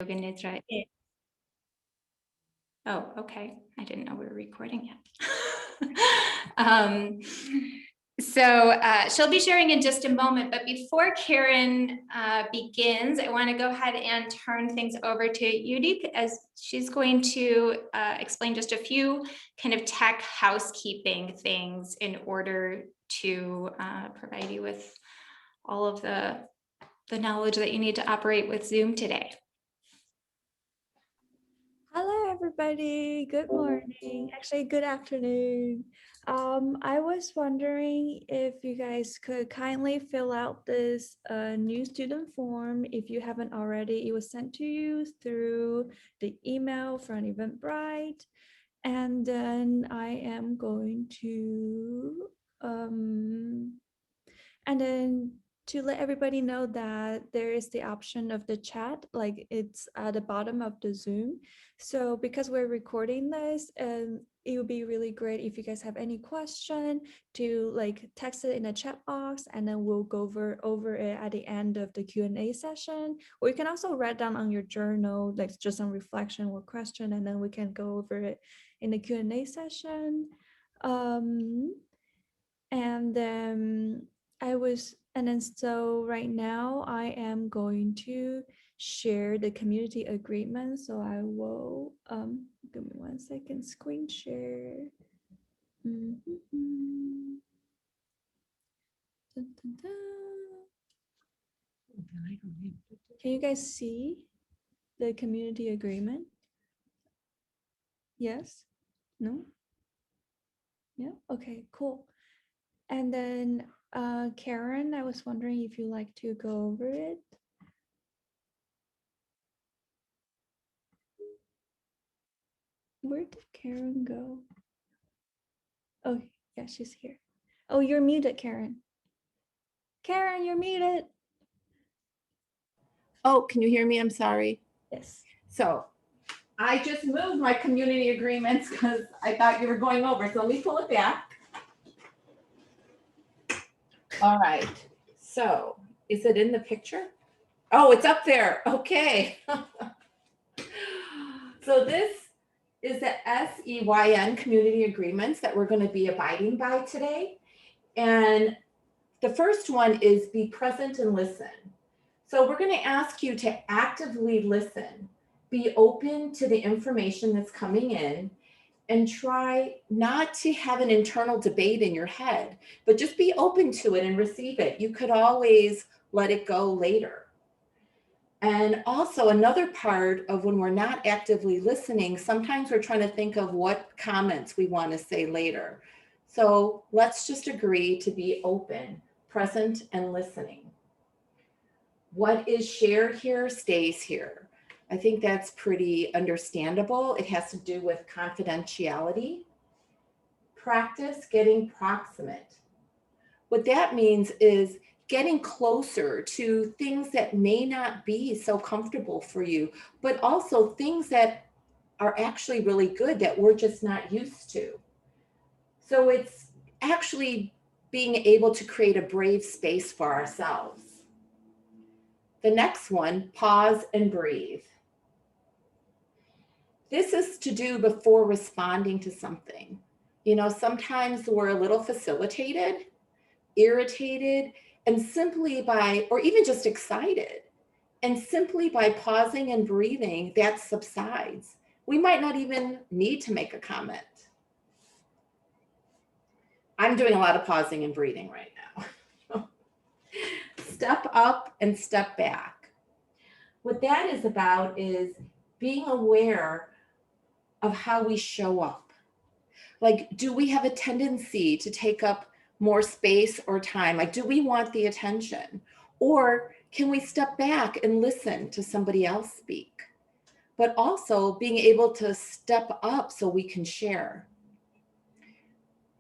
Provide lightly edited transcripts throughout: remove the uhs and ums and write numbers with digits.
Yoga Nidra. Oh, okay. I didn't know we were recording yet. So she'll be sharing in just a moment, but before Karen begins, I want to go ahead and turn things over to Yudik as she's going to explain just a few kind of tech housekeeping things in order to provide you with all of the knowledge that you need to operate with Zoom today. Hello, everybody. Good morning. Actually, good afternoon. I was wondering if you guys could kindly fill out this new student form if you haven't already. It was sent to you through the email from Eventbrite. And then I am going to, and then to let everybody know that there is the option of the chat, like it's at the bottom of the Zoom. So because we're recording this, it would be really great if you guys have any question to like text it in the chat box, and then we'll go over it at the end of the Q&A session. Or you can also write down on your journal, like just some reflection or question, and then we can go over it in the Q&A session. And then so right now I am going to share the community agreement. So I will give me 1 second, screen share. Dun, dun, dun. Can you guys see the community agreement? Yes? No? Yeah? Okay, cool. And then Karen, I was wondering if you'd like to go over it. Where did Karen go? Oh, yeah, she's here. Oh, you're muted, Karen. Karen, you're muted. Oh, can you hear me? I'm sorry. Yes. So I just moved my community agreements because I thought you were going over. So let me pull it back. All right. So is it in the picture? Oh, it's up there. Okay. So this is the SEYN community agreements that we're going to be abiding by today. And the first one is be present and listen. So we're going to ask you to actively listen, be open to the information that's coming in, and try not to have an internal debate in your head, but just be open to it and receive it. You could always let it go later. And also another part of when we're not actively listening, sometimes we're trying to think of what comments we want to say later. So let's just agree to be open, present, and listening. What is shared here stays here. I think that's pretty understandable. It has to do with confidentiality. Practice getting proximate. What that means is getting closer to things that may not be so comfortable for you, but also things that are actually really good that we're just not used to. So it's actually being able to create a brave space for ourselves. The next one, pause and breathe. This is to do before responding to something. You know, sometimes we're a little facilitated, irritated, and simply by, or even just excited, and simply by pausing and breathing, that subsides. We might not even need to make a comment. I'm doing a lot of pausing and breathing right now. Step up and step back. What that is about is being aware of how we show up. Like, do we have a tendency to take up more space or time? Like, do we want the attention? Or can we step back and listen to somebody else speak? But also being able to step up so we can share.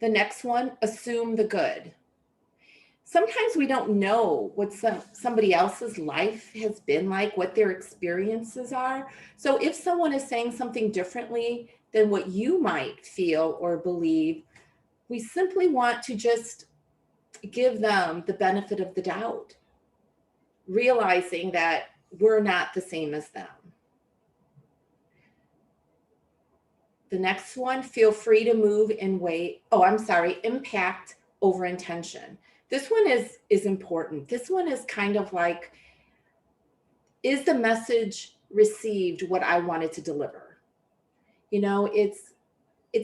The next one, assume the good. Sometimes we don't know what somebody else's life has been like, what their experiences are. So if someone is saying something differently than what you might feel or believe, we simply want to just give them the benefit of the doubt, realizing that we're not the same as them. The next one, feel free to move in way, impact over intention. This one is important. This one is kind of like, is the message received what I wanted to deliver? You know, it's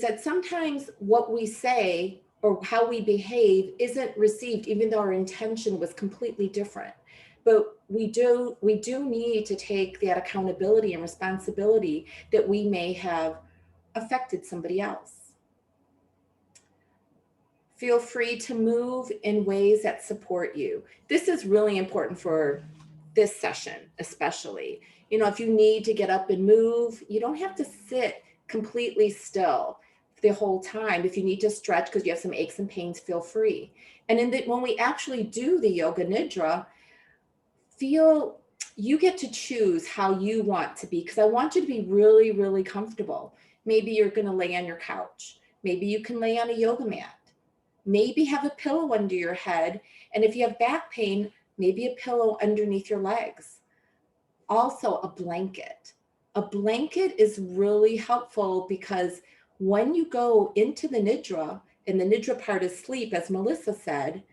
that sometimes what we say or how we behave isn't received, even though our intention was completely different. But we do need to take that accountability and responsibility that we may have affected somebody else. Feel free to move in ways that support you. This is really important for this session, especially. You know, if you need to get up and move, you don't have to sit completely still the whole time. If you need to stretch because you have some aches and pains, feel free. And when we actually do the Yoga Nidra, you get to choose how you want to be, because I want you to be really, really comfortable. Maybe you're going to lay on your couch. Maybe you can lay on a yoga mat. Maybe have a pillow under your head. And if you have back pain, maybe a pillow underneath your legs. Also a blanket. A blanket is really helpful because when you go into the Nidra, and the Nidra part is sleep, as Melissa said,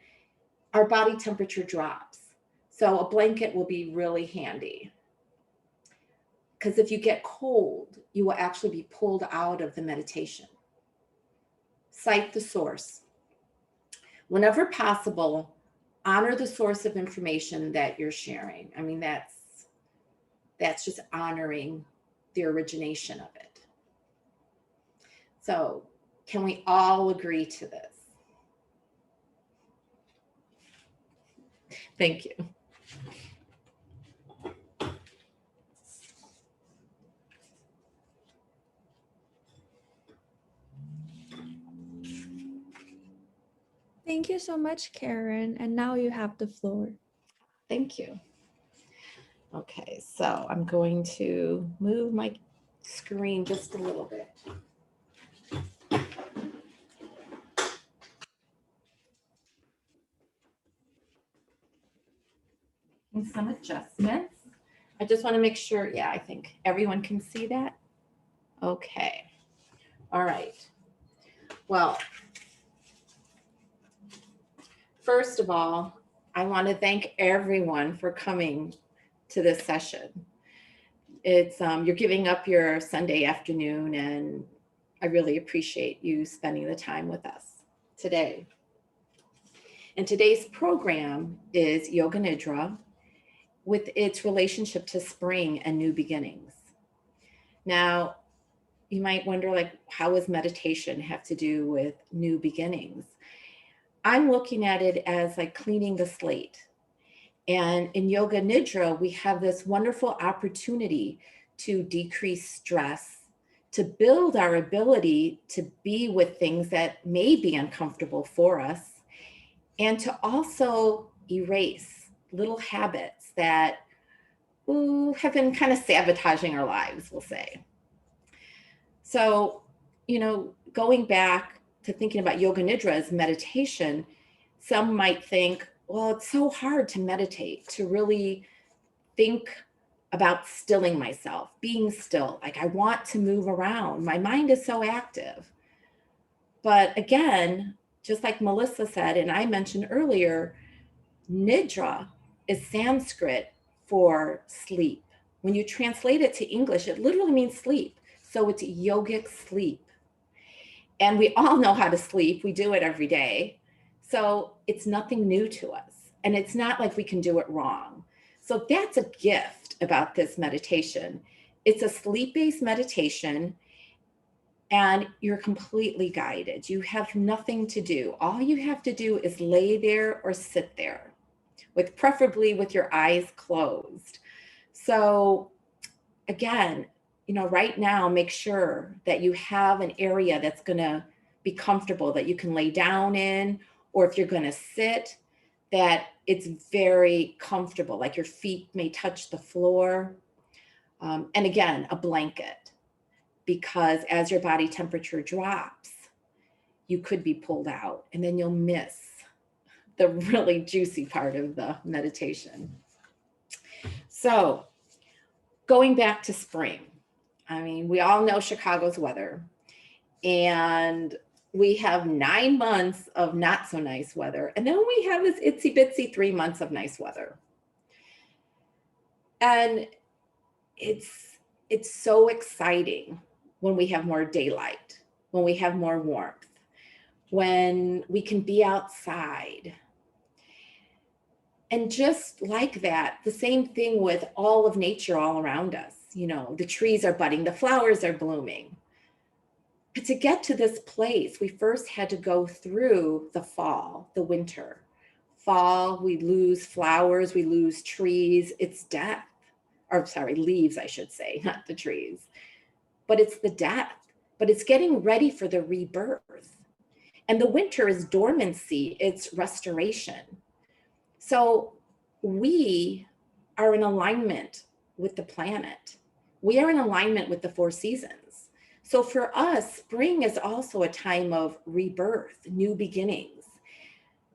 our body temperature drops. So a blanket will be really handy. Because if you get cold, you will actually be pulled out of the meditation. Cite the source. Whenever possible, honor the source of information that you're sharing. I mean, that's just honoring the origination of it. So, can we all agree to this? Thank you. Thank you so much, Karen. And now you have the floor. Thank you. Okay, so I'm going to move my screen just a little bit. And some adjustments. I just want to make sure, yeah, I think everyone can see that. Okay. All right. Well, first of all, I want to thank everyone for coming to this session. It's you're giving up your Sunday afternoon, and I really appreciate you spending the time with us today. And today's program is Yoga Nidra with its relationship to spring and new beginnings. Now, you might wonder, like, how does meditation have to do with new beginnings? I'm looking at it as like cleaning the slate. And in Yoga Nidra, we have this wonderful opportunity to decrease stress, to build our ability to be with things that may be uncomfortable for us, and to also erase little habits that have been kind of sabotaging our lives, we'll say. So, you know, going back to thinking about Yoga Nidra as meditation, some might think, well, it's so hard to meditate, to really think about stilling myself, being still. Like, I want to move around. My mind is so active. But again, just like Melissa said, and I mentioned earlier, Nidra is Sanskrit for sleep. When you translate it to English, it literally means sleep. So it's yogic sleep. And we all know how to sleep. We do it every day. So it's nothing new to us. And it's not like we can do it wrong. So that's a gift about this meditation. It's a sleep-based meditation, and you're completely guided. You have nothing to do. All you have to do is lay there or sit there, preferably with your eyes closed. So again, you know, right now, make sure that you have an area that's going to be comfortable, that you can lay down in, or if you're going to sit, that it's very comfortable, like your feet may touch the floor. And again, a blanket, because as your body temperature drops, you could be pulled out, and then you'll miss the really juicy part of the meditation. So going back to spring, I mean, we all know Chicago's weather. and we have 9 months of not so nice weather. And then we have this itsy bitsy 3 months of nice weather. And it's so exciting when we have more daylight, when we have more warmth, when we can be outside. And just like that, the same thing with all of nature all around us. You know, the trees are budding, the flowers are blooming. But to get to this place, we first had to go through the fall, the winter. Fall, we lose flowers, we lose trees, it's death. Or sorry, leaves, I should say, not the trees. But it's the death, but it's getting ready for the rebirth. And the winter is dormancy, it's restoration. So we are in alignment with the planet. We are in alignment with the 4 seasons. So for us, spring is also a time of rebirth, new beginnings.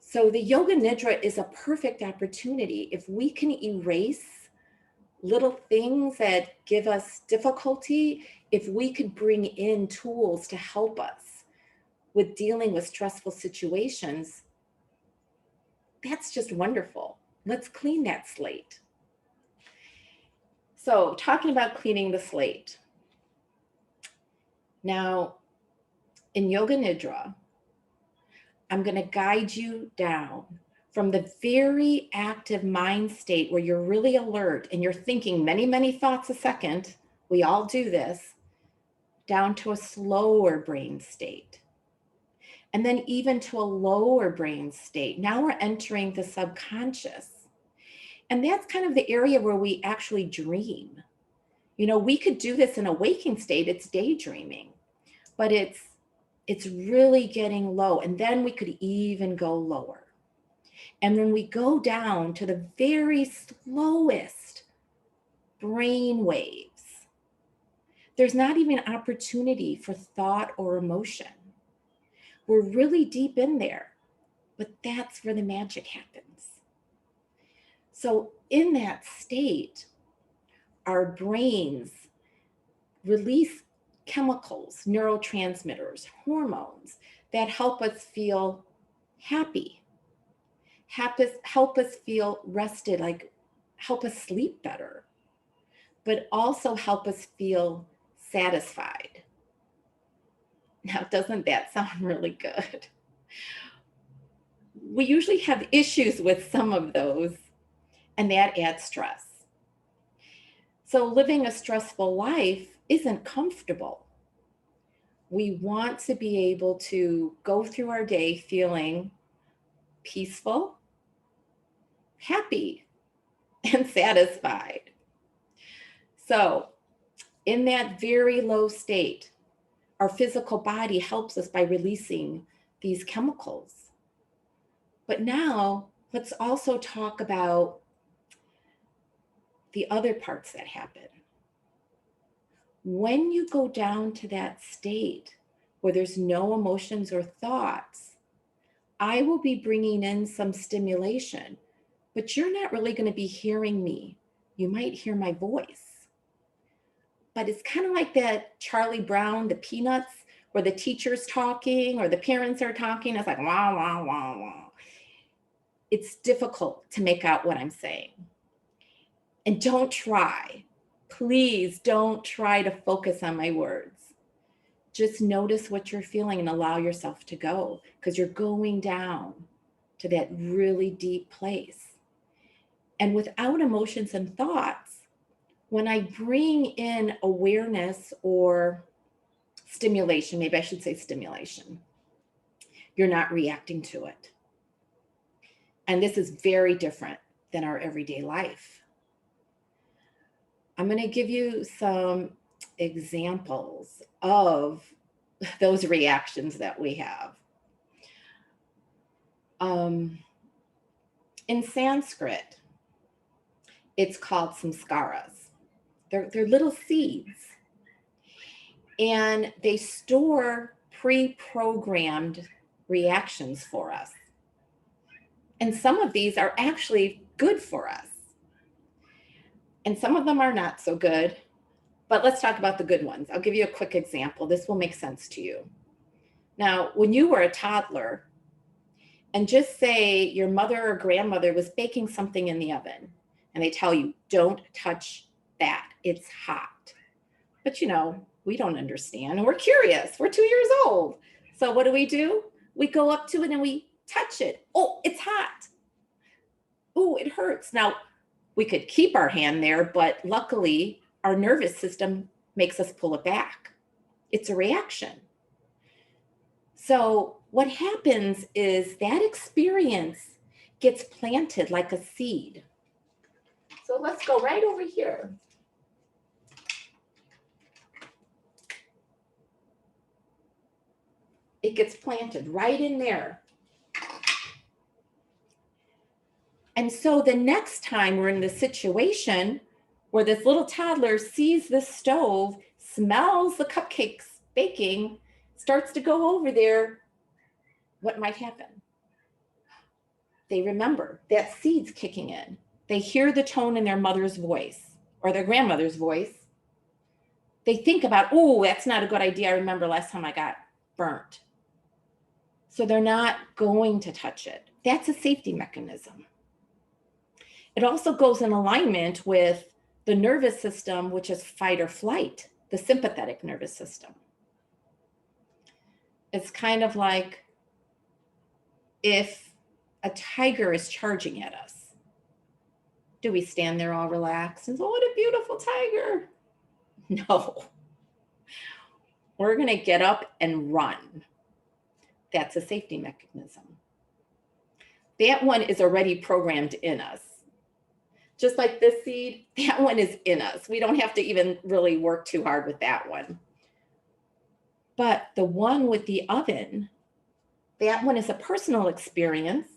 So the Yoga Nidra is a perfect opportunity. If we can erase little things that give us difficulty, if we could bring in tools to help us with dealing with stressful situations, that's just wonderful. Let's clean that slate. So talking about cleaning the slate. Now, in Yoga Nidra, I'm going to guide you down from the very active mind state where you're really alert and you're thinking many, many thoughts a second. We all do this, down to a slower brain state. And then even to a lower brain state. Now we're entering the subconscious. And that's kind of the area where we actually dream. You know, we could do this in a waking state, it's daydreaming, but it's really getting low. And then we could even go lower. And then we go down to the very slowest brain waves. There's not even opportunity for thought or emotion. We're really deep in there, but that's where the magic happens. So in that state, our brains release chemicals, neurotransmitters, hormones that help us feel happy, help us feel rested, like help us sleep better, but also help us feel satisfied. Now, doesn't that sound really good? We usually have issues with some of those, and that adds stress. So living a stressful life isn't comfortable. We want to be able to go through our day feeling peaceful, happy, and satisfied. So in that very low state, our physical body helps us by releasing these chemicals. But now let's also talk about the other parts that happen. When you go down to that state where there's no emotions or thoughts, I will be bringing in some stimulation, but you're not really going to be hearing me. You might hear my voice. But it's kind of like that Charlie Brown, the Peanuts, where the teacher's talking or the parents are talking. It's like, wah, wah, wah, wah. It's difficult to make out what I'm saying. And don't try. Please don't try to focus on my words. Just notice what you're feeling and allow yourself to go, because you're going down to that really deep place. And without emotions and thoughts, when I bring in awareness or stimulation, maybe I should say stimulation, you're not reacting to it. And this is very different than our everyday life. I'm going to give you some examples of those reactions that we have. In Sanskrit, it's called Samskaras. They're little seeds. And they store pre-programmed reactions for us. And some of these are actually good for us. And some of them are not so good. But let's talk about the good ones. I'll give you a quick example. This will make sense to you. Now, when you were a toddler, and just say your mother or grandmother was baking something in the oven, and they tell you, don't touch that, it's hot. But you know, we don't understand, and we're curious. We're 2 years old. So what do? We go up to it and we touch it. Oh, it's hot. Oh, it hurts. Now, we could keep our hand there, but luckily, our nervous system makes us pull it back. It's a reaction. So what happens is that experience gets planted like a seed. So let's go right over here. It gets planted right in there. And so the next time we're in the situation where this little toddler sees the stove, smells the cupcakes baking, starts to go over there, what might happen? They remember that seed's kicking in. They hear the tone in their mother's voice or their grandmother's voice. They think about, oh, that's not a good idea. I remember last time I got burnt. So they're not going to touch it. That's a safety mechanism. It also goes in alignment with the nervous system, which is fight or flight, the sympathetic nervous system. It's kind of like if a tiger is charging at us. Do we stand there all relaxed and say, oh, what a beautiful tiger? No. We're going to get up and run. That's a safety mechanism. That one is already programmed in us. Just like this seed, that one is in us. We don't have to even really work too hard with that one. But the one with the oven, that one is a personal experience.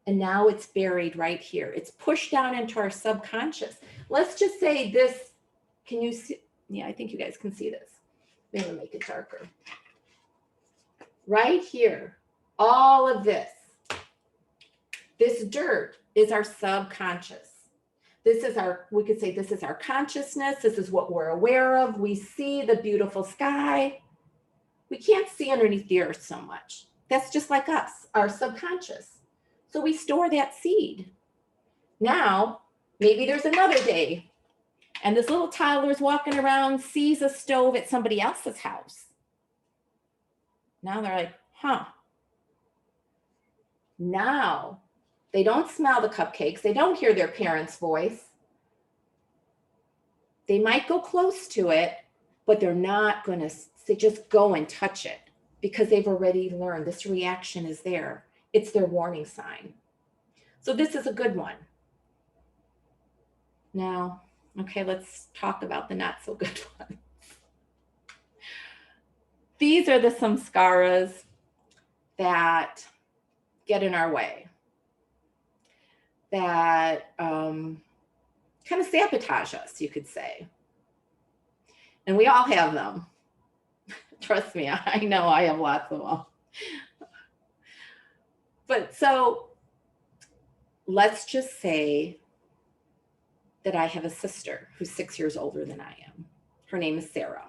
And now it's buried right here. It's pushed down into our subconscious. Let's just say this, can you see? Yeah, I think you guys can see this. Maybe I'll make it darker. Right here, all of this dirt is our subconscious. This is our, we could say this is our consciousness. This is what we're aware of. We see the beautiful sky. We can't see underneath the earth so much. That's just like us, our subconscious. So we store that seed. Now, maybe there's another day and this little toddler's walking around, sees a stove at somebody else's house. Now they're like, huh. Now they don't smell the cupcakes. They don't hear their parents' voice. They might go close to it, but they're not going to just go and touch it because they've already learned this reaction is there. It's their warning sign. So this is a good one. Now, okay, let's talk about the not so good ones. These are the samskaras that get in our way, that kind of sabotage us, you could say. And we all have them. Trust me, I know I have lots of them. But so let's just say that I have a sister who's 6 years older than I am. Her name is Sarah.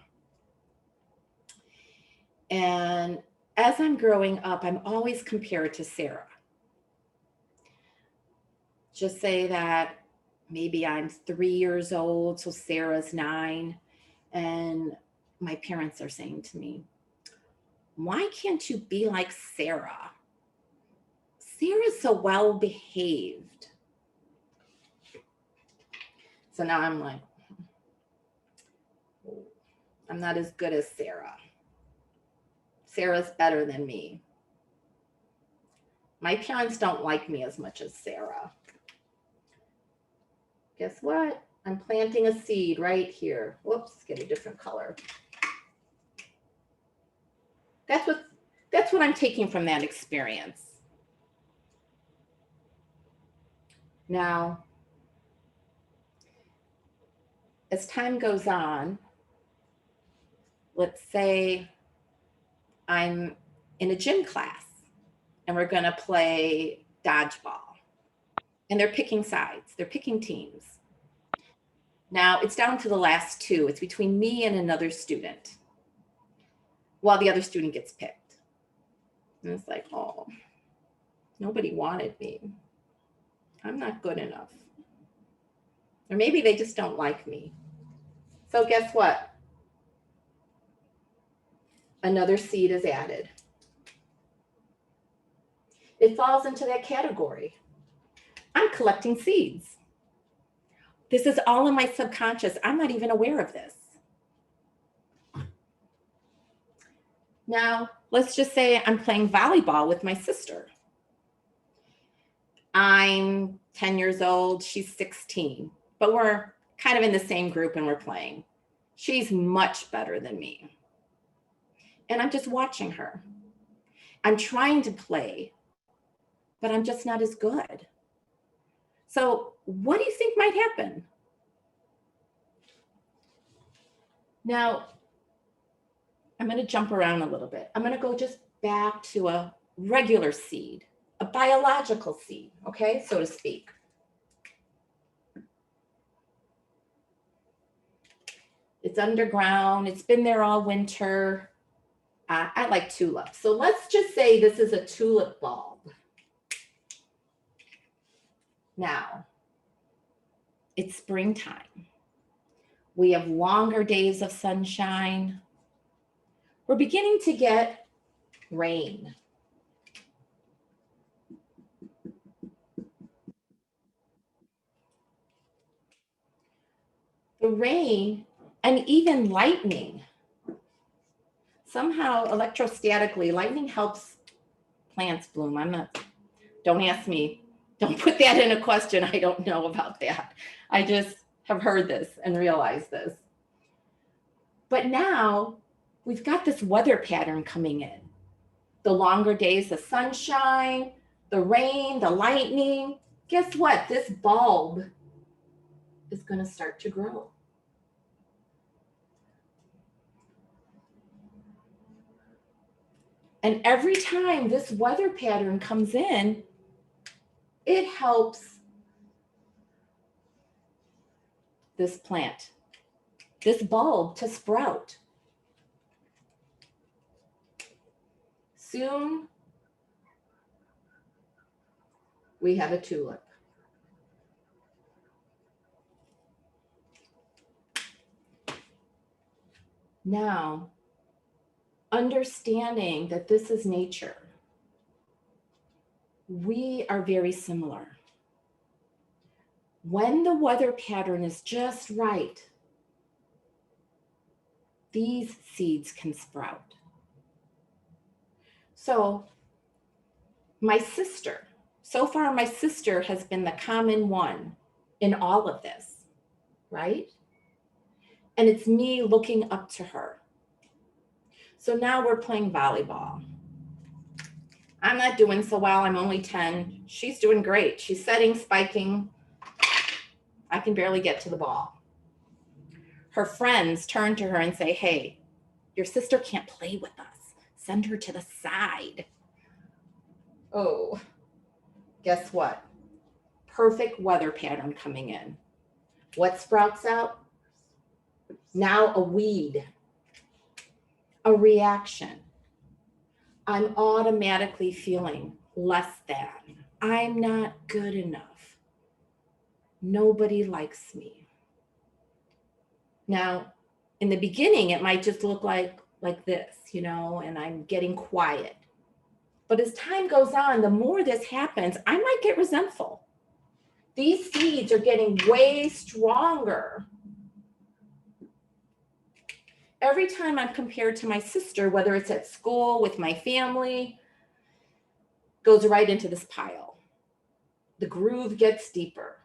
And as I'm growing up, I'm always compared to Sarah. Just say that maybe I'm 3 years old, so Sarah's 9. And my parents are saying to me, why can't you be like Sarah? Sarah's so well behaved. So now I'm like, I'm not as good as Sarah. Sarah's better than me. My parents don't like me as much as Sarah. Guess what? I'm planting a seed right here. Whoops, get a different color. That's what I'm taking from that experience. Now, as time goes on, let's say I'm in a gym class and we're going to play dodgeball and they're picking sides, they're picking teams. Now it's down to the last two. It's between me and another student. While the other student gets picked. And it's like, oh, nobody wanted me. I'm not good enough. Or maybe they just don't like me. So guess what? Another seed is added. It falls into that category. I'm collecting seeds. This is all in my subconscious. I'm not even aware of this. Now, let's just say I'm playing volleyball with my sister. I'm 10 years old, she's 16, but we're kind of in the same group and we're playing. She's much better than me. And I'm just watching her. I'm trying to play, but I'm just not as good. So what do you think might happen? Now, I'm going to jump around a little bit. I'm going to go just back to a regular seed, a biological seed, okay, so to speak. It's underground. It's been there all winter. I like tulips. So let's just say this is a tulip bulb. Now, it's springtime. We have longer days of sunshine. We're beginning to get rain. The rain and even lightning. Somehow electrostatically, lightning helps plants bloom. Don't ask me. Don't put that in a question. I don't know about that. I just have heard this and realized this. But now we've got this weather pattern coming in. The longer days, the sunshine, the rain, the lightning. Guess what? This bulb is going to start to grow. And every time this weather pattern comes in, it helps this plant, this bulb to sprout. Soon, we have a tulip. Now, understanding that this is nature, we are very similar. When the weather pattern is just right, these seeds can sprout. So my sister, so far my sister has been the common one in all of this, right? And it's me looking up to her. So now we're playing volleyball. I'm not doing so well. I'm only 10. She's doing great. She's setting, spiking. I can barely get to the ball. Her friends turn to her and say, hey, your sister can't play with us. Send her to the side. Oh, guess what? Perfect weather pattern coming in. What sprouts out? Now a weed, a reaction. I'm automatically feeling less than. I'm not good enough. Nobody likes me. Now, in the beginning, it might just look like this, you know, and I'm getting quiet. But as time goes on, the more this happens, I might get resentful. These seeds are getting way stronger. Every time I'm compared to my sister, whether it's at school, with my family, goes right into this pile. The groove gets deeper.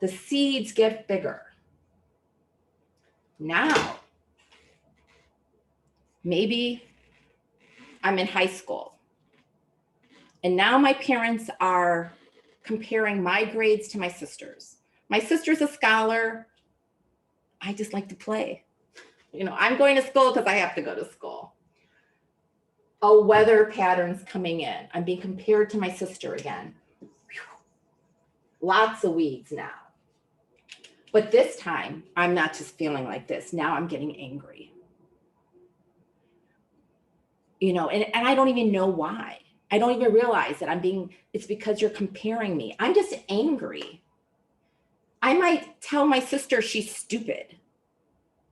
The seeds get bigger. Now, maybe I'm in high school. And now my parents are comparing my grades to my sister's. My sister's a scholar. I just like to play. You know, I'm going to school because I have to go to school. A weather pattern's coming in. I'm being compared to my sister again. Lots of weeds now. But this time, I'm not just feeling like this. Now I'm getting angry. You know, and I don't even know why. I don't even realize that it's because you're comparing me. I'm just angry. I might tell my sister she's stupid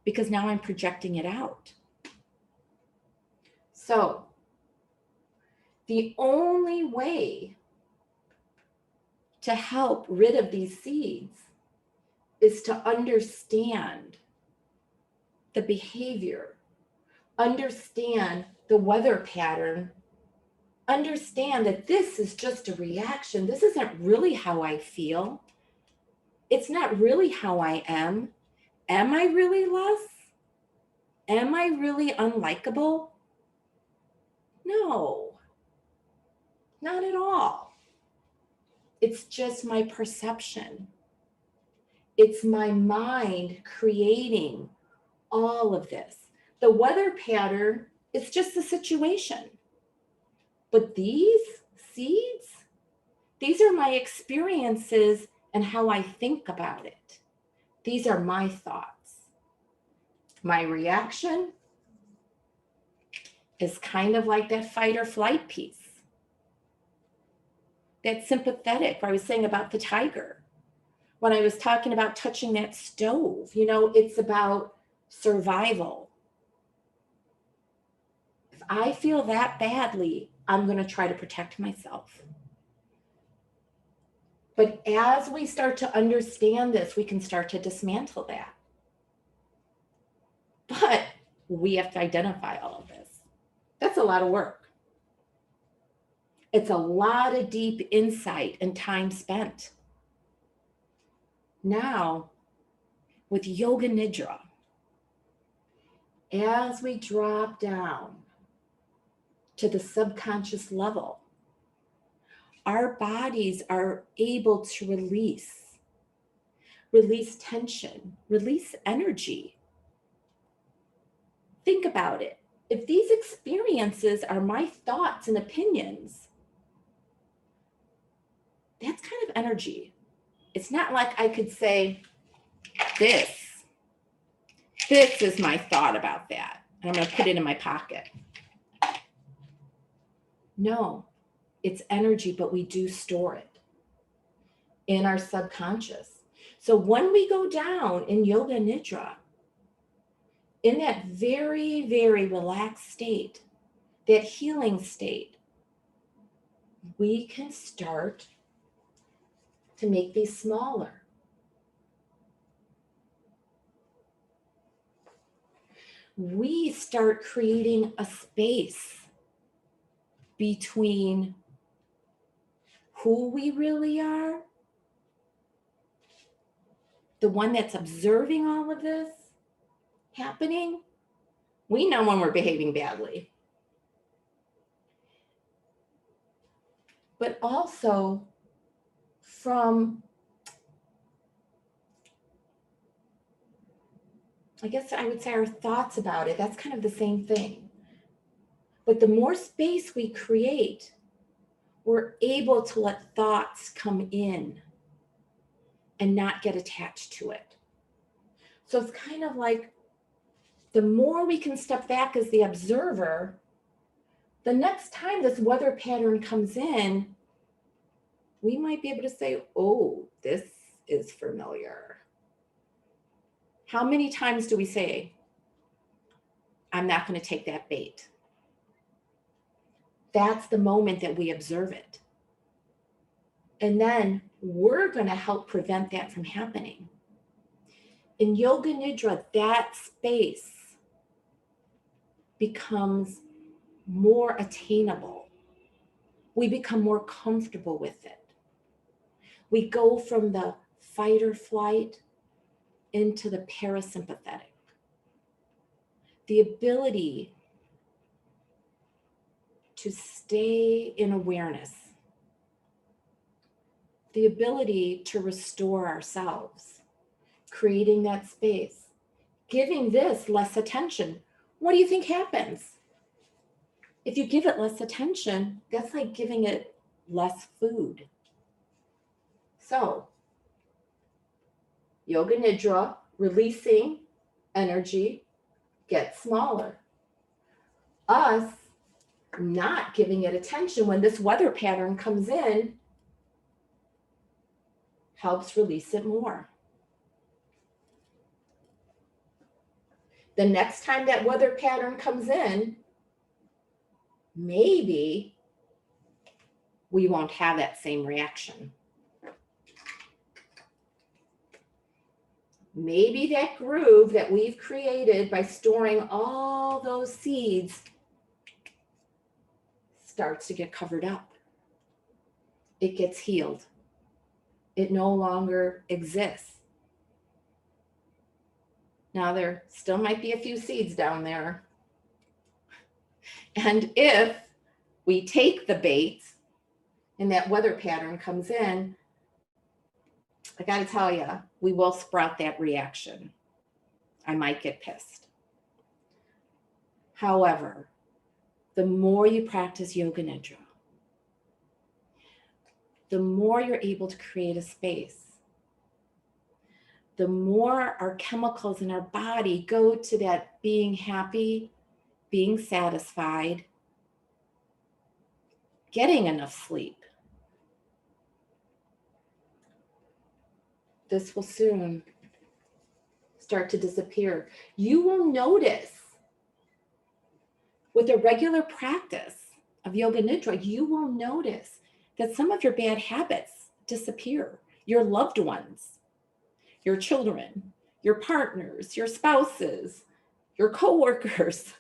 because now I'm projecting it out. So the only way to help rid of these seeds is to understand the behavior, understand the weather pattern, understand that this is just a reaction. This isn't really how I feel. It's not really how I am. Am I really less? Am I really unlikable? No, not at all. It's just my perception. It's my mind creating all of this. The weather pattern is just the situation. But these seeds, these are my experiences and how I think about it. These are my thoughts. My reaction is kind of like that fight or flight piece. That sympathetic, where I was saying about the tiger. When I was talking about touching that stove, you know, it's about survival. If I feel that badly, I'm going to try to protect myself. But as we start to understand this, we can start to dismantle that. But we have to identify all of this. That's a lot of work. It's a lot of deep insight and time spent. Now, with Yoga Nidra, as we drop down to the subconscious level, our bodies are able to release tension, release energy. Think about it. If these experiences are my thoughts and opinions, that's kind of energy. It's not like I could say, this is my thought about that, and I'm going to put it in my pocket. No, it's energy, but we do store it in our subconscious. So when we go down in Yoga Nidra, in that very, very relaxed state, that healing state, we can start to make these smaller. We start creating a space between who we really are, the one that's observing all of this happening. We know when we're behaving badly. But also from, I guess I would say, our thoughts about it. That's kind of the same thing. But the more space we create, we're able to let thoughts come in and not get attached to it. So it's kind of like the more we can step back as the observer, the next time this weather pattern comes in, we might be able to say, oh, this is familiar. How many times do we say, I'm not going to take that bait? That's the moment that we observe it. And then we're going to help prevent that from happening. In Yoga Nidra, that space becomes more attainable. We become more comfortable with it. We go from the fight or flight into the parasympathetic. The ability to stay in awareness. The ability to restore ourselves. Creating that space. Giving this less attention. What do you think happens? If you give it less attention, that's like giving it less food. So, Yoga Nidra, releasing energy, gets smaller. Us not giving it attention when this weather pattern comes in helps release it more. The next time that weather pattern comes in, maybe we won't have that same reaction. Maybe that groove that we've created by storing all those seeds starts to get covered up. It gets healed. It no longer exists. Now, there still might be a few seeds down there. And if we take the bait and that weather pattern comes in, I got to tell you, we will sprout that reaction. I might get pissed. However, the more you practice Yoga Nidra, the more you're able to create a space. The more our chemicals in our body go to that being happy, being satisfied, getting enough sleep. This will soon start to disappear. You will notice with a regular practice of Yoga Nidra, you will notice that some of your bad habits disappear. Your loved ones, your children, your partners, your spouses, your coworkers,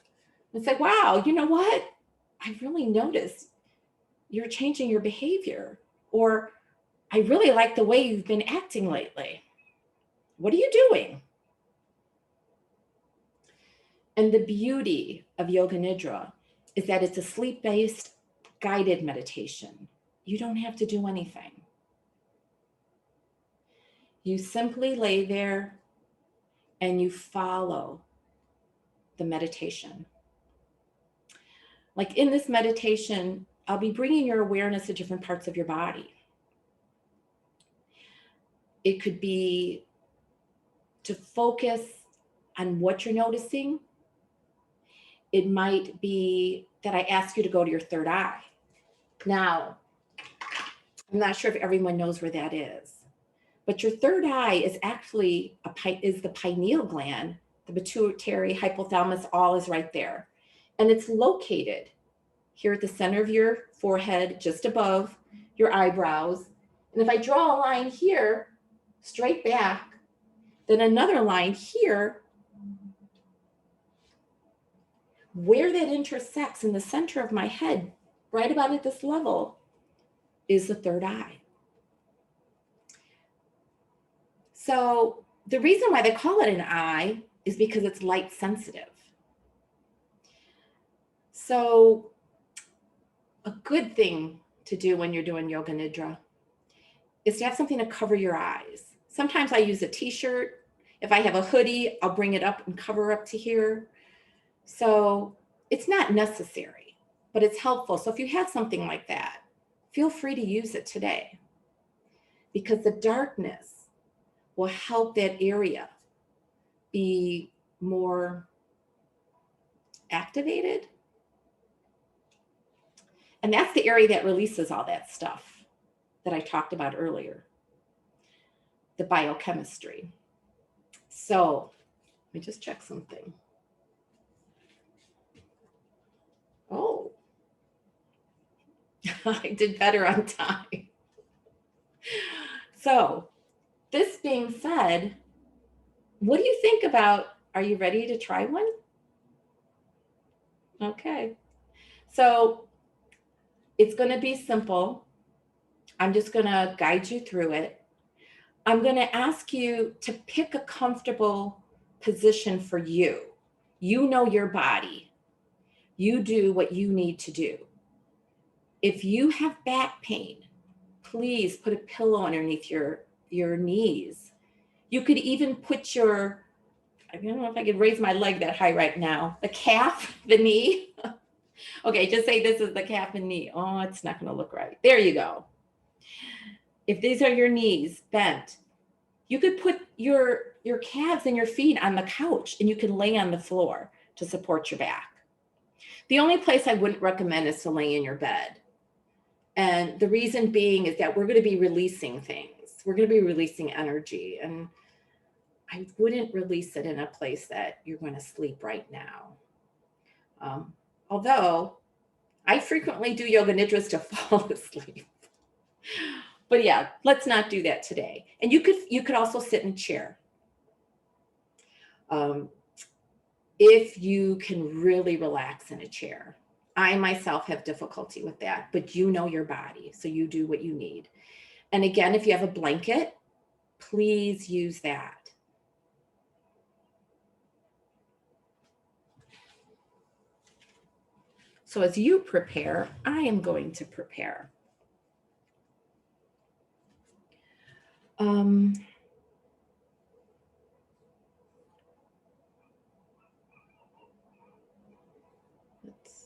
and say, wow, you know what? I really noticed you're changing your behavior, or I really like the way you've been acting lately. What are you doing? And the beauty of Yoga Nidra is that it's a sleep-based guided meditation. You don't have to do anything. You simply lay there and you follow the meditation. Like in this meditation, I'll be bringing your awareness to different parts of your body. It could be to focus on what you're noticing. It might be that I ask you to go to your third eye. Now, I'm not sure if everyone knows where that is, but your third eye is actually the pineal gland, the pituitary, hypothalamus, all is right there. And it's located here at the center of your forehead, just above your eyebrows. And if I draw a line here, straight back, then another line here, where that intersects in the center of my head, right about at this level, is the third eye. So the reason why they call it an eye is because it's light sensitive. So a good thing to do when you're doing Yoga Nidra is to have something to cover your eyes. Sometimes I use a t-shirt. If I have a hoodie, I'll bring it up and cover up to here. So it's not necessary, but it's helpful. So if you have something like that, feel free to use it today, because the darkness will help that area be more activated. And that's the area that releases all that stuff that I talked about earlier, the biochemistry. So let me just check something. Oh, I did better on time. So this being said, what do you think about, are you ready to try one? Okay. So it's going to be simple. I'm just going to guide you through it. I'm going to ask you to pick a comfortable position for you. You know your body. You do what you need to do. If you have back pain, please put a pillow underneath your knees. You could even put your, I don't know if I could raise my leg that high right now, the calf, the knee. Okay, just say this is the calf and knee. Oh, it's not going to look right. There you go. If these are your knees bent, You could put your calves and your feet on the couch and you can lay on the floor to support your back. The only place I wouldn't recommend is to lay in your bed. And the reason being is that we're going to be releasing things. We're going to be releasing energy. And I wouldn't release it in a place that you're going to sleep right now. Although I frequently do yoga nidras to fall asleep. But yeah, let's not do that today. And you could also sit in a chair. If you can really relax in a chair. I myself have difficulty with that, but you know your body, so you do what you need. And again, if you have a blanket, please use that. So as you prepare, I am going to prepare. Let's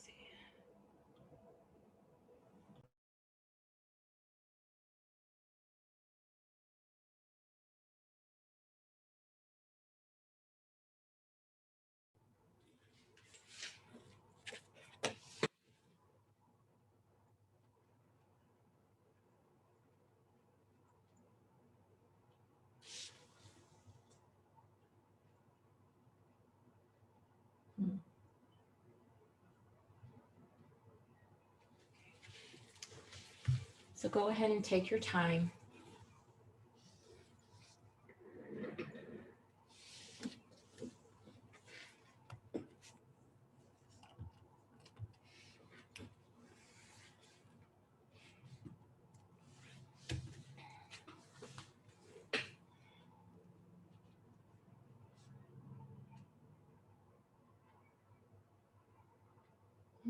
see. So go ahead and take your time.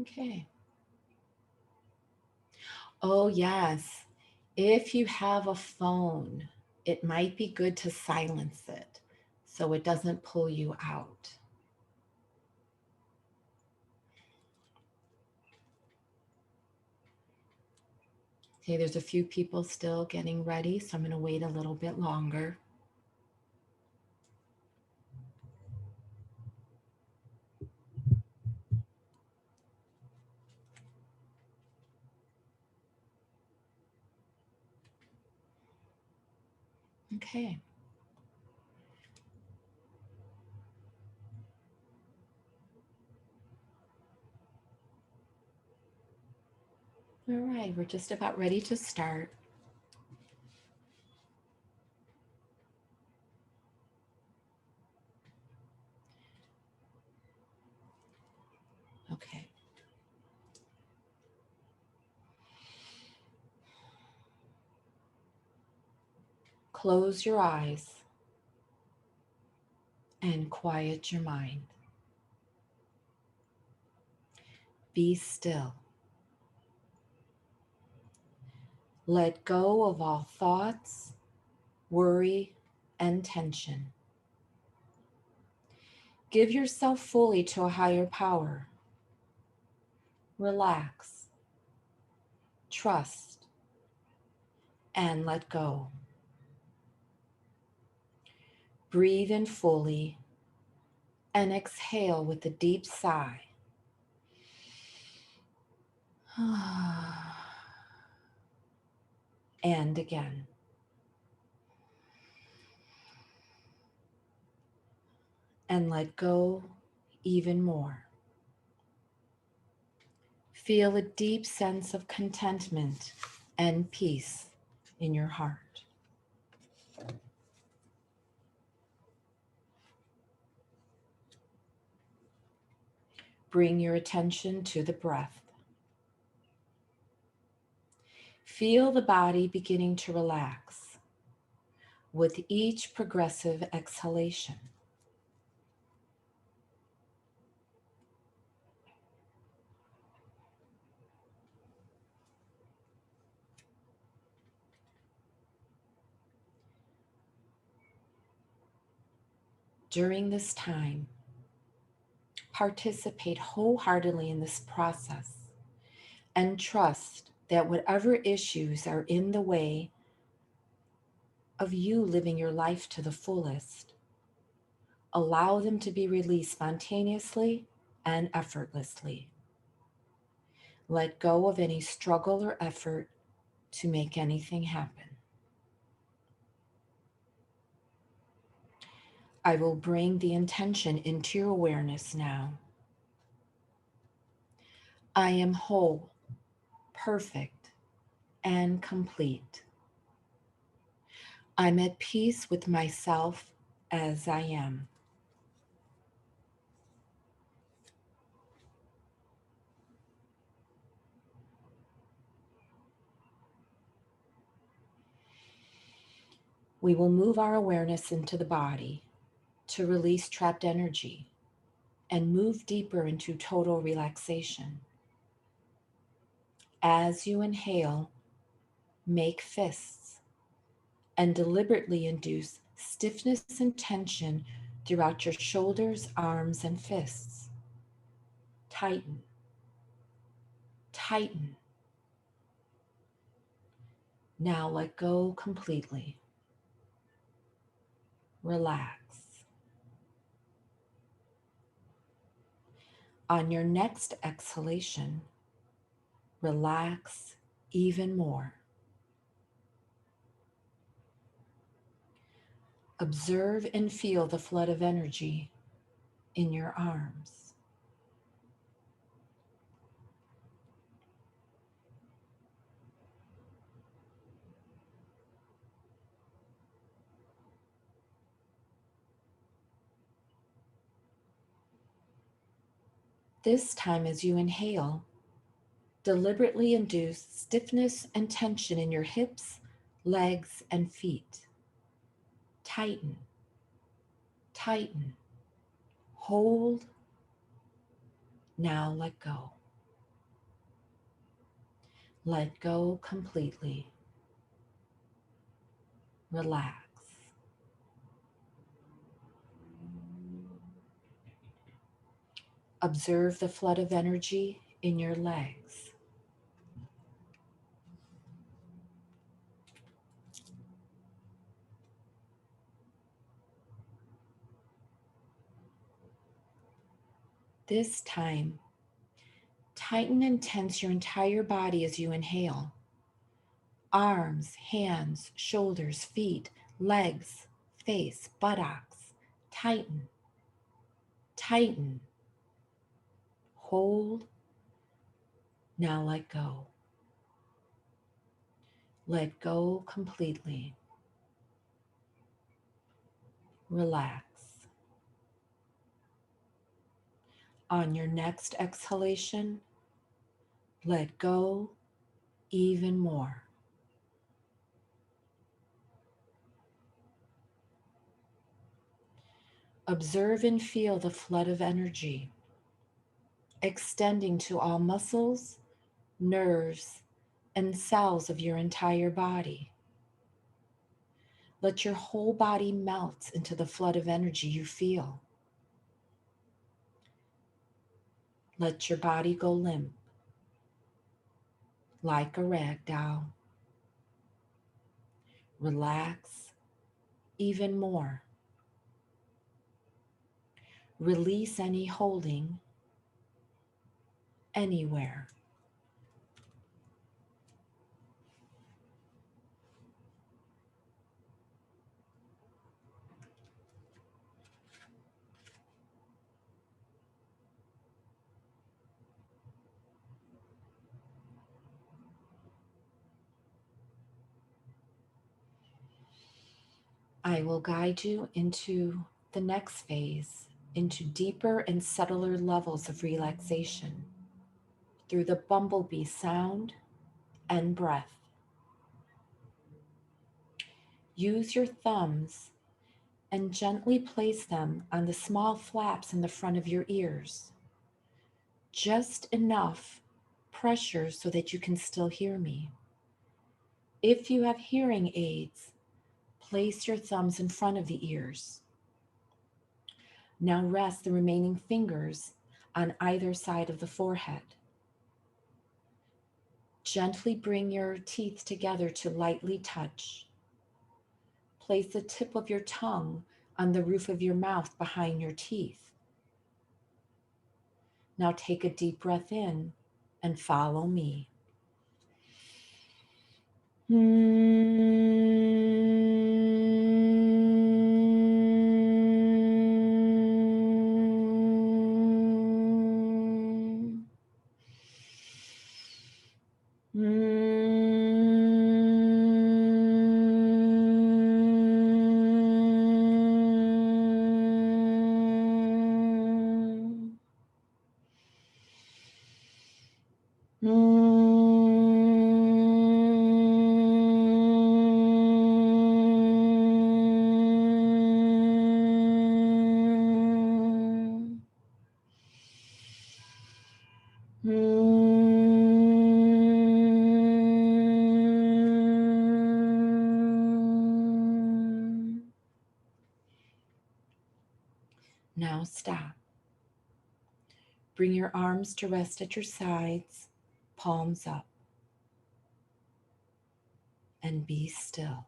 Okay. Oh, yes. If you have a phone, it might be good to silence it so it doesn't pull you out. Okay, there's a few people still getting ready, so I'm going to wait a little bit longer. Okay. All right, we're just about ready to start. Okay. Close your eyes and quiet your mind. Be still. Let go of all thoughts, worry, and tension. Give yourself fully to a higher power. Relax, trust, and let go. Breathe in fully and exhale with a deep sigh. And again. And let go even more. Feel a deep sense of contentment and peace in your heart. Bring your attention to the breath. Feel the body beginning to relax with each progressive exhalation. During this time, participate wholeheartedly in this process and trust that whatever issues are in the way of you living your life to the fullest. Allow them to be released spontaneously and effortlessly. Let go of any struggle or effort to make anything happen. I will bring the intention into your awareness now. I am whole, perfect, and complete. I'm at peace with myself as I am. We will move our awareness into the body to release trapped energy and move deeper into total relaxation. As you inhale, make fists and deliberately induce stiffness and tension throughout your shoulders, arms, and fists. Tighten, tighten. Now let go completely. Relax. On your next exhalation, relax even more. Observe and feel the flood of energy in your arms. This time, as you inhale, deliberately induce stiffness and tension in your hips, legs, and feet. Tighten, tighten, hold. Now let go. Let go completely. Relax. Observe the flood of energy in your legs. This time, tighten and tense your entire body as you inhale. Arms, hands, shoulders, feet, legs, face, buttocks. Tighten, tighten. Hold. Now let go. Let go completely. Relax. On your next exhalation, let go even more. Observe and feel the flood of energy extending to all muscles, nerves, and cells of your entire body. Let your whole body melt into the flood of energy you feel. Let your body go limp, like a rag doll. Relax even more. Release any holding anywhere. I will guide you into the next phase, into deeper and subtler levels of relaxation through the bumblebee sound and breath. Use your thumbs and gently place them on the small flaps in the front of your ears. Just enough pressure so that you can still hear me. If you have hearing aids, place your thumbs in front of the ears. Now rest the remaining fingers on either side of the forehead. Gently bring your teeth together to lightly touch. place the tip of your tongue on the roof of your mouth behind your teeth. Now take a deep breath in and follow me. Now stop. Bring your arms to rest at your sides, palms up, and be still.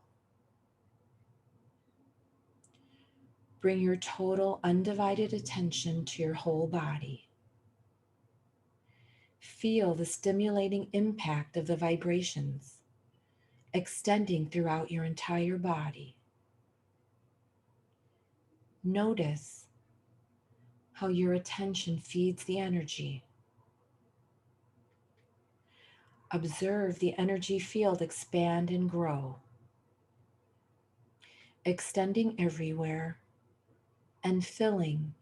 Bring your total undivided attention to your whole body. Feel the stimulating impact of the vibrations extending throughout your entire body. Notice how your attention feeds the energy. Observe the energy field expand and grow, extending everywhere and filling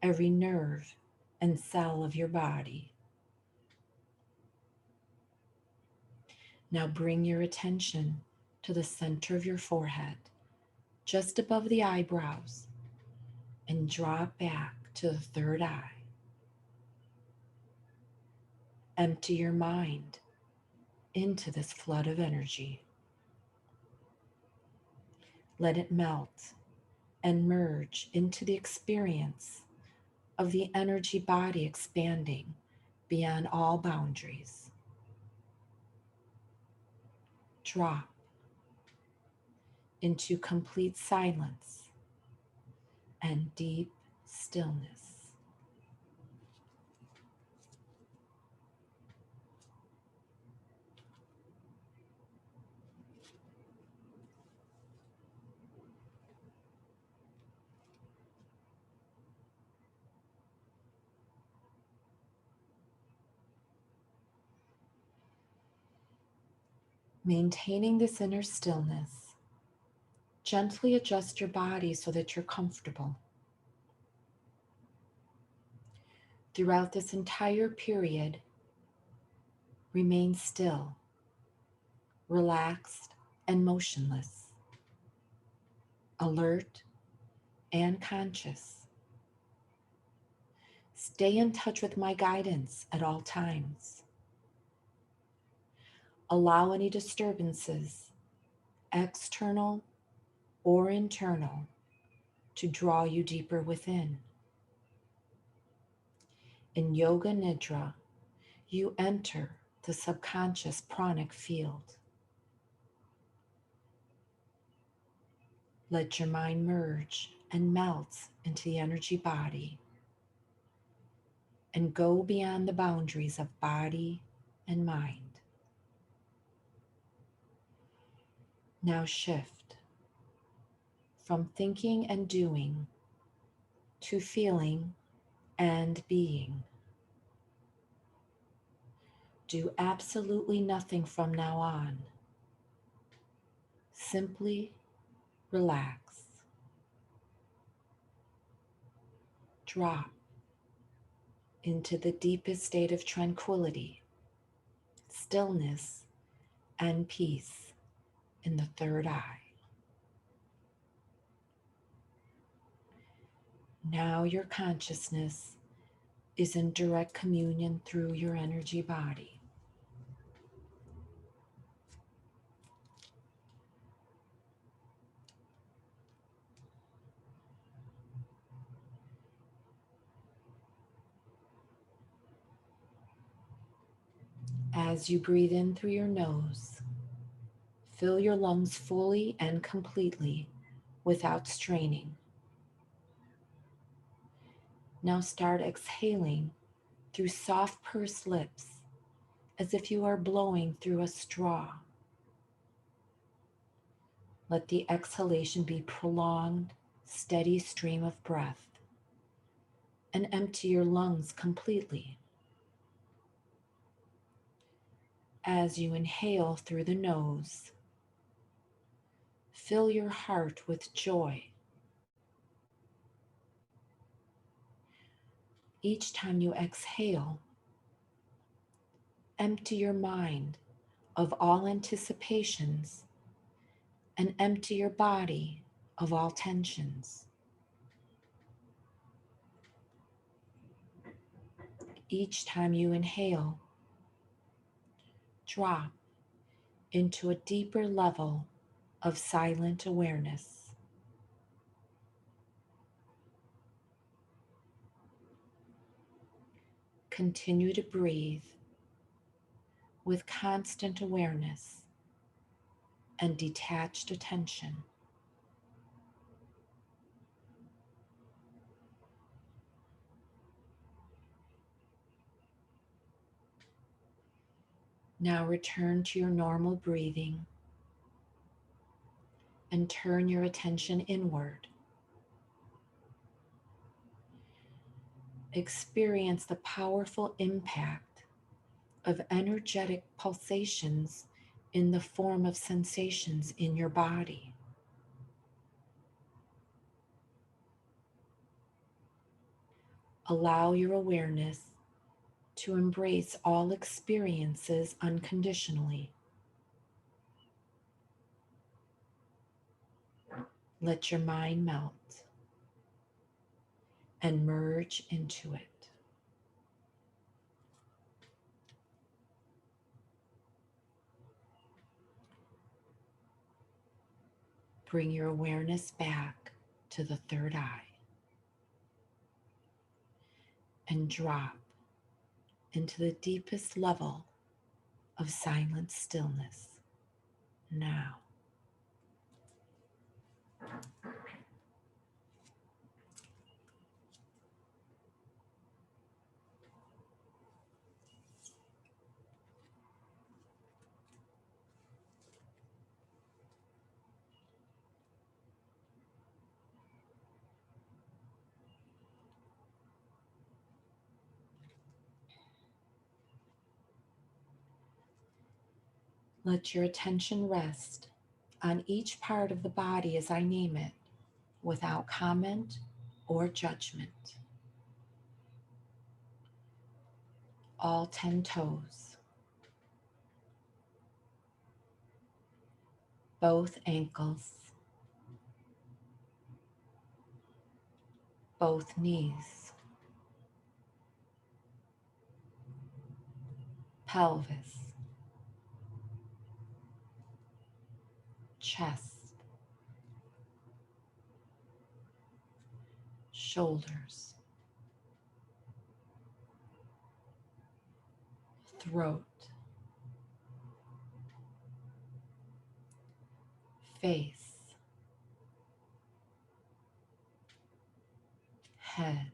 every nerve and cell of your body. Now bring your attention to the center of your forehead, just above the eyebrows, and drop back to the third eye. Empty your mind into this flood of energy. Let it melt and merge into the experience of the energy body expanding beyond all boundaries. Drop into complete silence and deep stillness. Maintaining this inner stillness, gently adjust your body so that you're comfortable. Throughout this entire period, remain still, relaxed, and motionless, alert and conscious. Stay in touch with my guidance at all times. Allow any disturbances, external or internal, to draw you deeper within. In Yoga Nidra, you enter the subconscious pranic field. Let your mind merge and melt into the energy body and go beyond the boundaries of body and mind. Now shift from thinking and doing to feeling and being. Do absolutely nothing from now on. Simply relax. Drop into the deepest state of tranquility, stillness, and peace in the third eye. Now your consciousness is in direct communion through your energy body. As you breathe in through your nose, fill your lungs fully and completely without straining. Now start exhaling through soft pursed lips as if you are blowing through a straw. Let the exhalation be prolonged, steady stream of breath, and empty your lungs completely. As you inhale through the nose, fill your heart with joy. Each time you exhale, empty your mind of all anticipations and empty your body of all tensions. Each time you inhale, drop into a deeper level of silent awareness. Continue to breathe with constant awareness and detached attention. Now return to your normal breathing and turn your attention inward. Experience the powerful impact of energetic pulsations in the form of sensations in your body. Allow your awareness to embrace all experiences unconditionally. Let your mind melt and merge into it. Bring your awareness back to the third eye and drop into the deepest level of silent stillness now. Let your attention rest on each part of the body as I name it, without comment or judgment. All 10 toes, both ankles, both knees, pelvis, chest, shoulders, throat, face, head,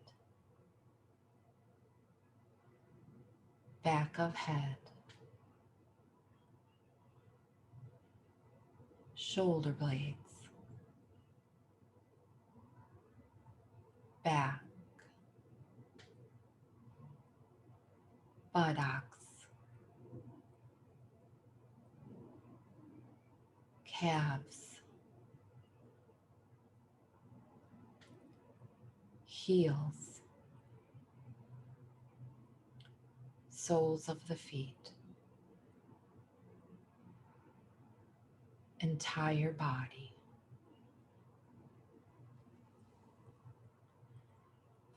back of head, shoulder blades, back, buttocks, calves, heels, soles of the feet, entire body.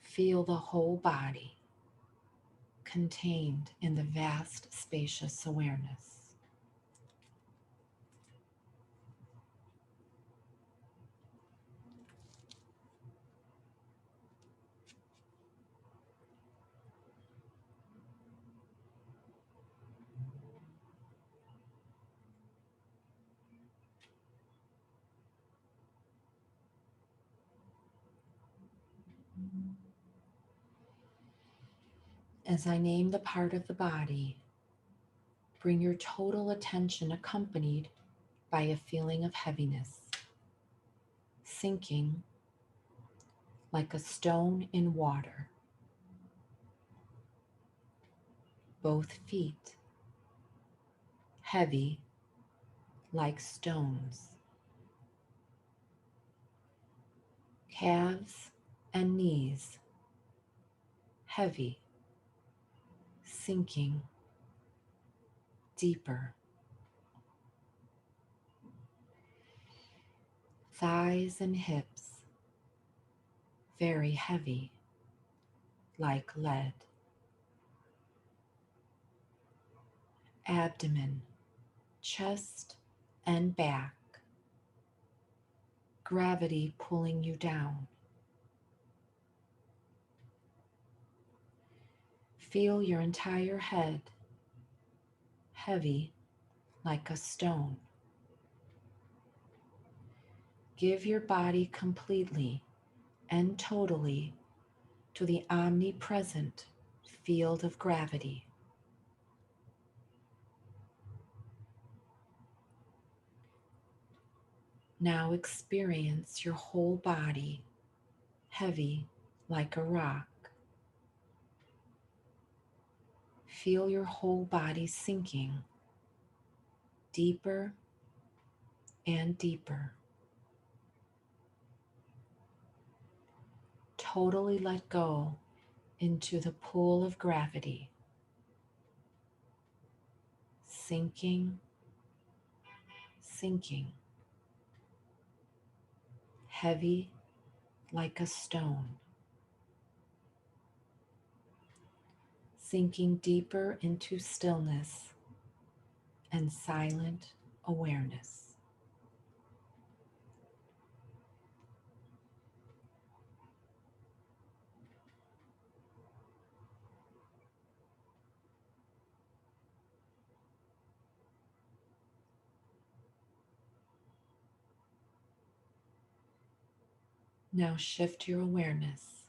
Feel the whole body contained in the vast, spacious awareness. As I name the part of the body, bring your total attention accompanied by a feeling of heaviness, sinking like a stone in water. Both feet, heavy like stones. Calves and knees, heavy, sinking deeper. Thighs and hips, very heavy, like lead. Abdomen, chest, and back, gravity pulling you down. Feel your entire head, heavy like a stone. Give your body completely and totally to the omnipresent field of gravity. Now experience your whole body heavy like a rock. Feel your whole body sinking deeper and deeper. Totally let go into the pool of gravity. Sinking, sinking. Heavy like a stone. Sinking deeper into stillness and silent awareness. Now shift your awareness,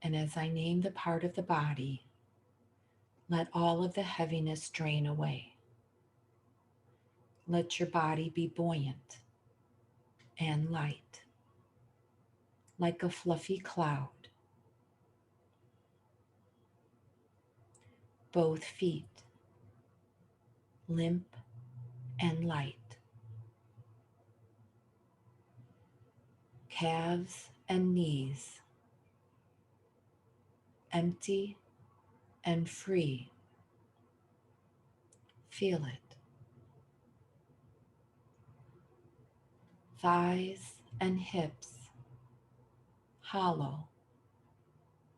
and as I name the part of the body, let all of the heaviness drain away. Let your body be buoyant and light, like a fluffy cloud. Both feet, limp and light. Calves and knees, empty and free. Feel it. Thighs and hips, hollow,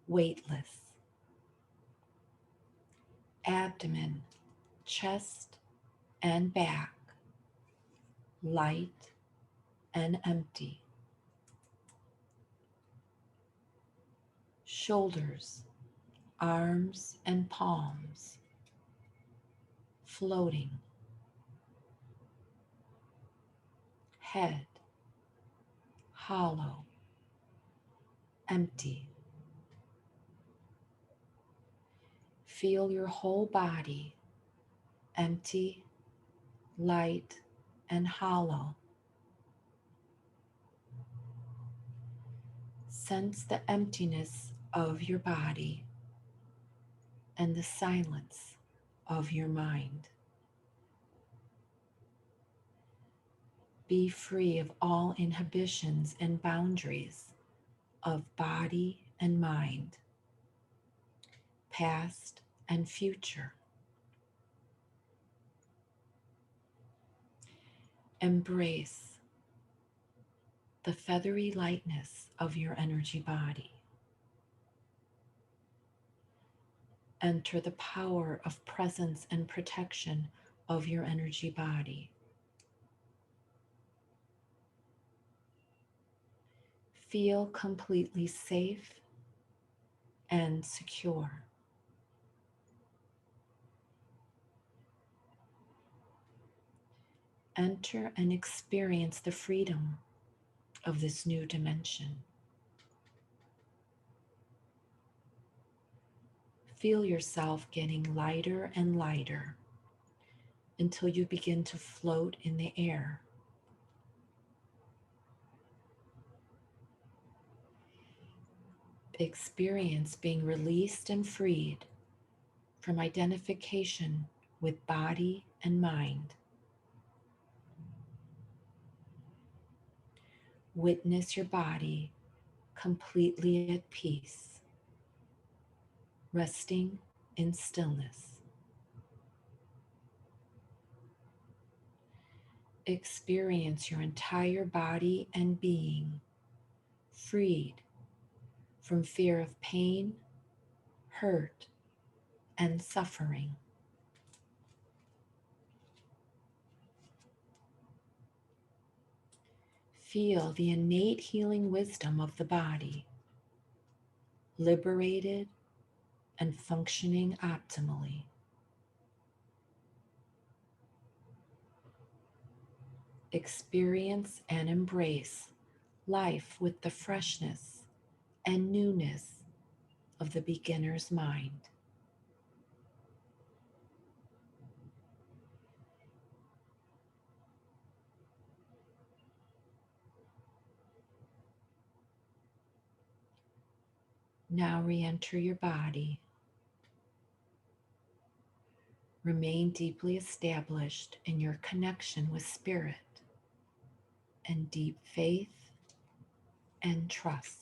weightless. Abdomen, chest, and back, light and empty. Shoulders, arms, and palms, floating. Head, hollow, empty. Feel your whole body empty, light, and hollow. Sense the emptiness of your body and the silence of your mind. Be free of all inhibitions and boundaries of body and mind, past and future. Embrace the feathery lightness of your energy body. Enter the power of presence and protection of your energy body. Feel completely safe and secure. Enter and experience the freedom of this new dimension. feel yourself getting lighter and lighter until you begin to float in the air. Experience being released and freed from identification with body and mind. Witness your body completely at peace, resting in stillness. Experience your entire body and being freed from fear of pain, hurt, and suffering. Feel the innate healing wisdom of the body, liberated and functioning optimally. Experience and embrace life with the freshness and newness of the beginner's mind. Now re-enter your body. Remain deeply established in your connection with spirit and deep faith and trust.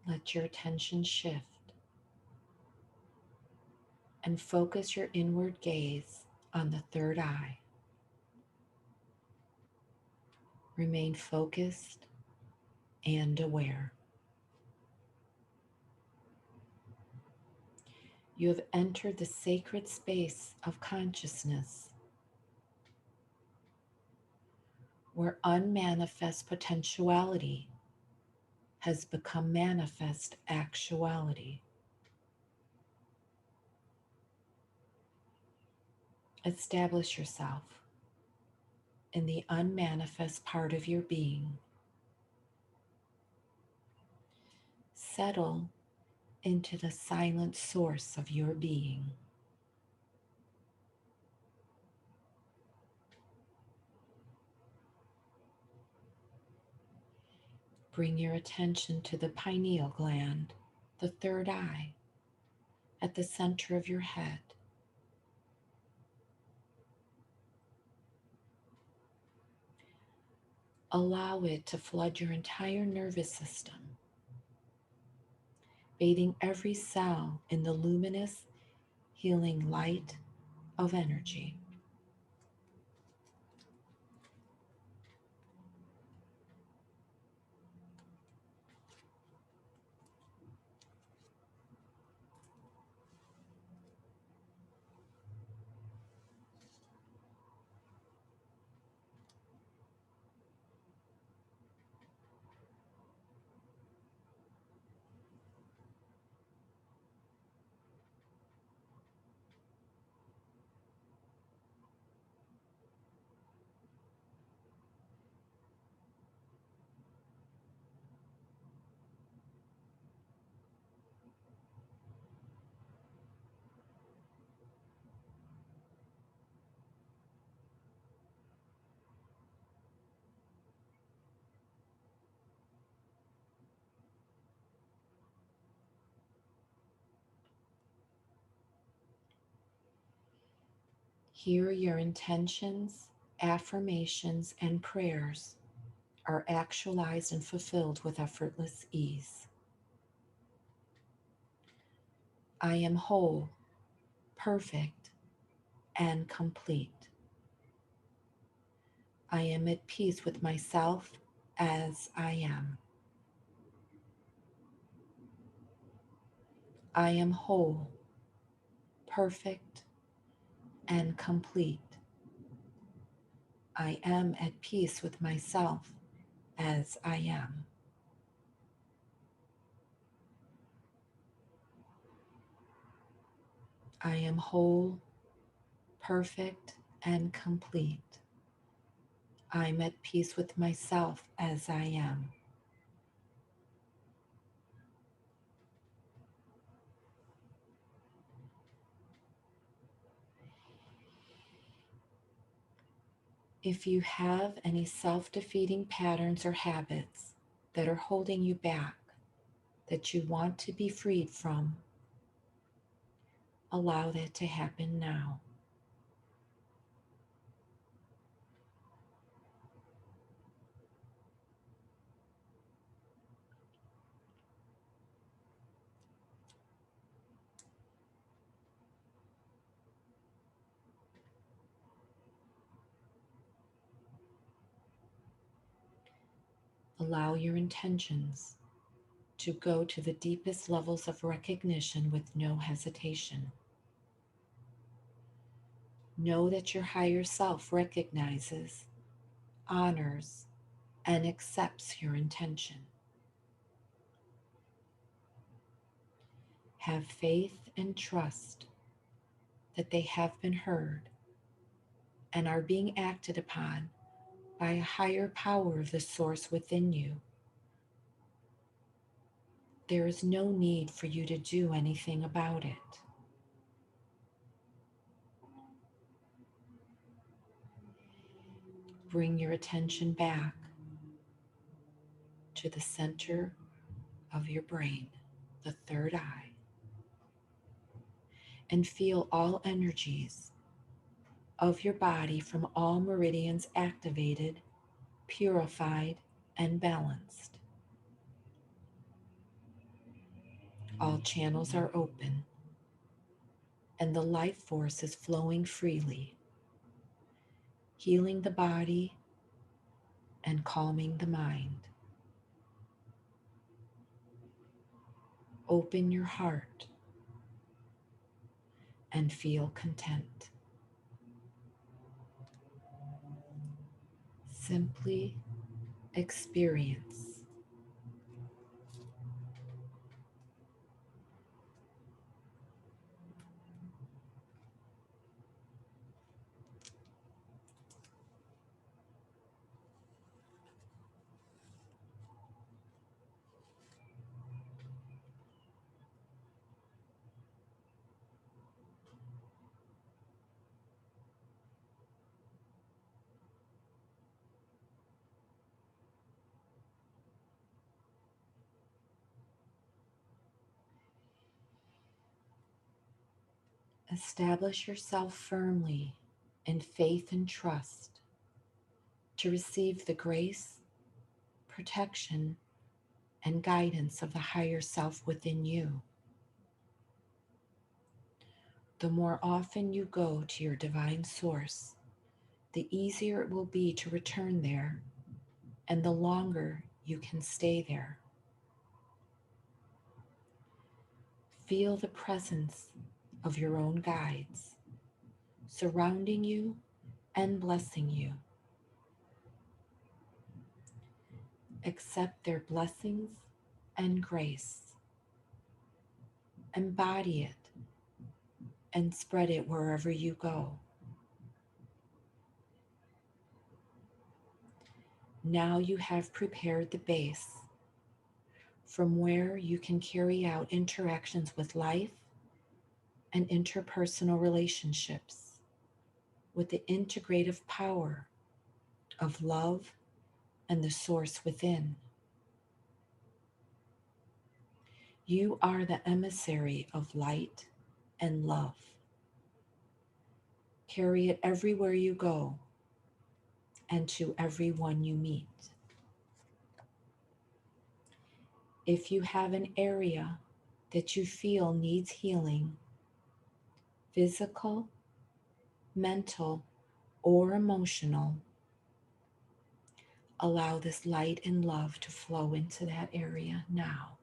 Let your attention shift and focus your inward gaze on the third eye. Remain focused and aware. You have entered the sacred space of consciousness where unmanifest potentiality has become manifest actuality. Establish yourself in the unmanifest part of your being. Settle into the silent source of your being. Bring your attention to the pineal gland, the third eye, at the center of your head. Allow it to flood your entire nervous system, bathing every cell in the luminous, healing light of energy. Here, your intentions, affirmations, and prayers are actualized and fulfilled with effortless ease. I am whole, perfect, and complete. I am at peace with myself as I am. I am whole, perfect, and complete. I am at peace with myself as I am. I am whole, perfect, and complete. I'm at peace with myself as I am. If you have any self-defeating patterns or habits that are holding you back, that you want to be freed from, allow that to happen now. Allow your intentions to go to the deepest levels of recognition with no hesitation. Know that your higher self recognizes, honors, and accepts your intention. Have faith and trust that they have been heard and are being acted upon by a higher power of the source within you. There is no need for you to do anything about it. Bring your attention back to the center of your brain, the third eye, and feel all energies of your body from all meridians activated, purified, and balanced. All channels are open, and the life force is flowing freely, healing the body and calming the mind. Open your heart and feel content. Simply experience. Establish yourself firmly in faith and trust to receive the grace, protection, and guidance of the higher self within you. The more often you go to your divine source, the easier it will be to return there, and the longer you can stay there. Feel the presence of your own guides surrounding you and blessing you. Accept their blessings and grace. Embody it and spread it wherever you go. Now you have prepared the base from where you can carry out interactions with life and interpersonal relationships with the integrative power of love and the source within. You are the emissary of light and love. Carry it everywhere you go and to everyone you meet. If you have an area that you feel needs healing, physical, mental, or emotional, Allow this light and love to flow into that area now.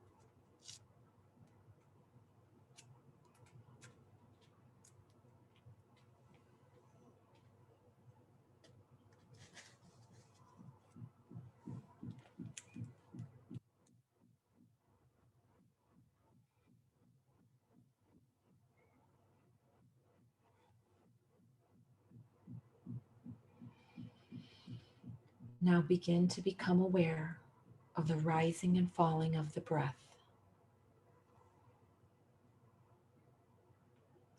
Now begin to become aware of the rising and falling of the breath.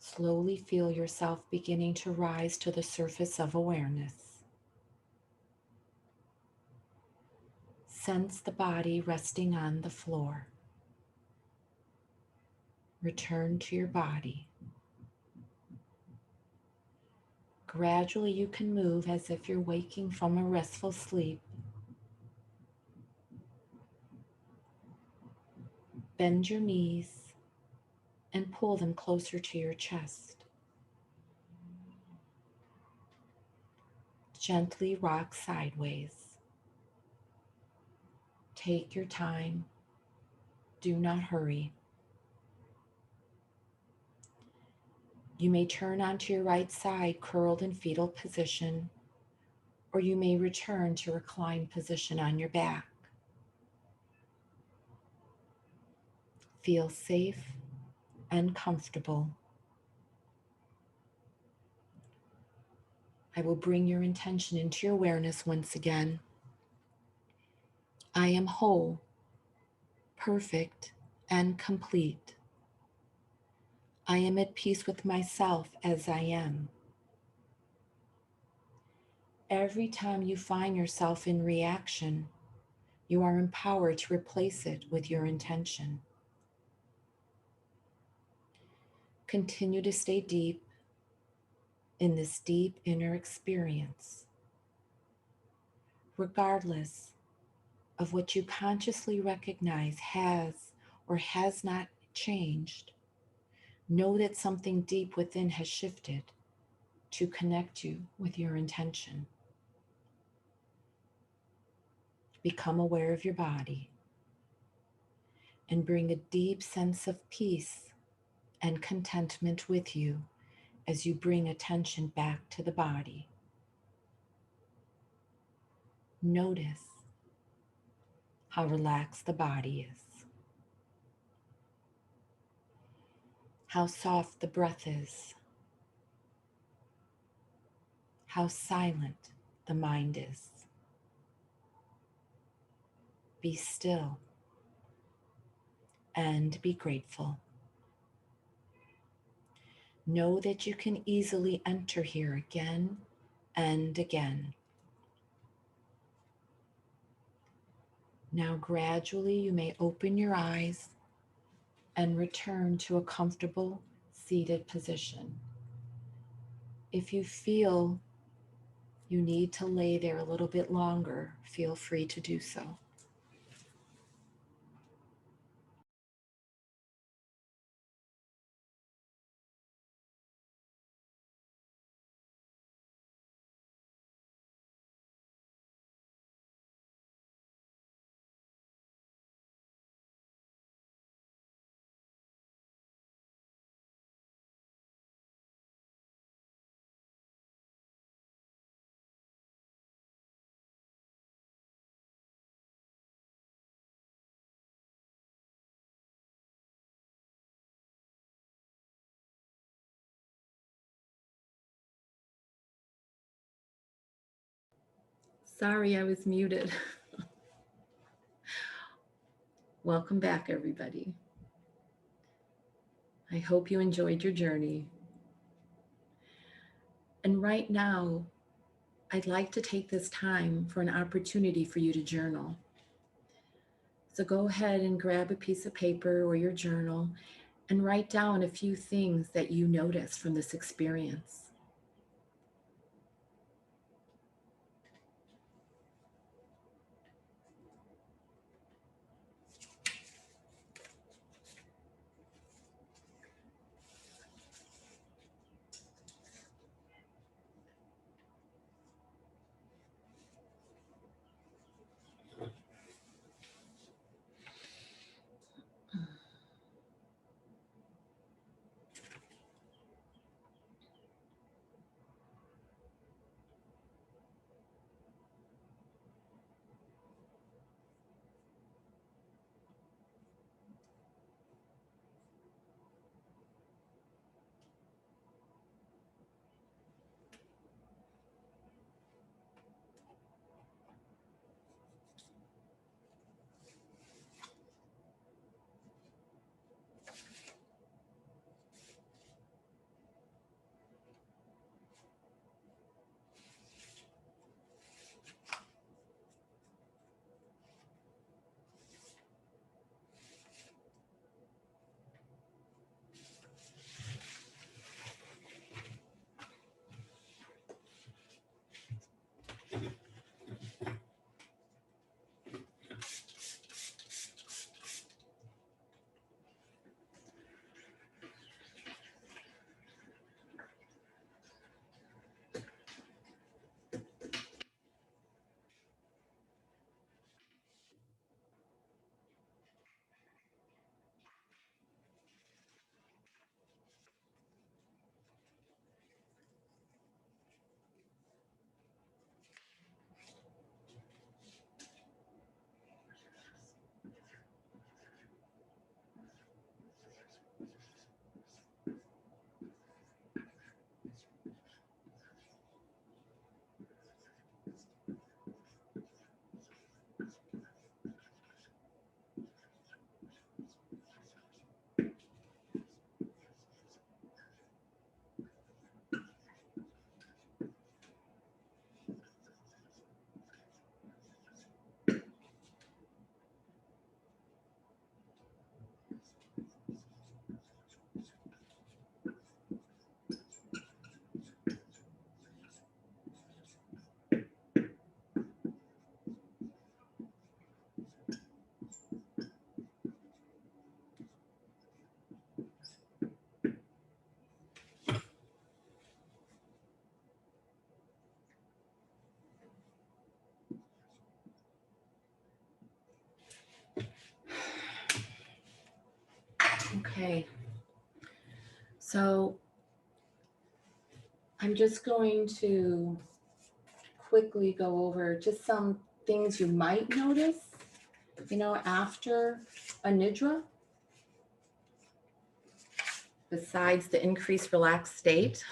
Slowly feel yourself beginning to rise to the surface of awareness. Sense the body resting on the floor. Return to your body. Gradually you can move as if you're waking from a restful sleep. Bend your knees and pull them closer to your chest. Gently rock sideways. Take your time. Do not hurry. You may turn onto your right side, curled in fetal position, or you may return to reclined position on your back. Feel safe and comfortable. I will bring your intention into your awareness once again. I am whole, perfect, and complete. I am at peace with myself as I am. Every time you find yourself in reaction, you are empowered to replace it with your intention. Continue to stay deep in this deep inner experience. Regardless of what you consciously recognize has or has not changed, know that something deep within has shifted to connect you with your intention. Become aware of your body and bring a deep sense of peace and contentment with you as you bring attention back to the body. Notice how relaxed the body is, how soft the breath is, how silent the mind is. Be still and be grateful. Know that you can easily enter here again and again. Now gradually you may open your eyes and return to a comfortable seated position. If you feel you need to lay there a little bit longer, feel free to do so. Sorry, I was muted. Welcome back, everybody. I hope you enjoyed your journey. And right now, I'd like to take this time for an opportunity for you to journal. So go ahead and grab a piece of paper or your journal and write down a few things that you noticed from this experience. Okay. So I'm just going to quickly go over just some things you might notice, after a Nidra. Besides the increased relaxed state.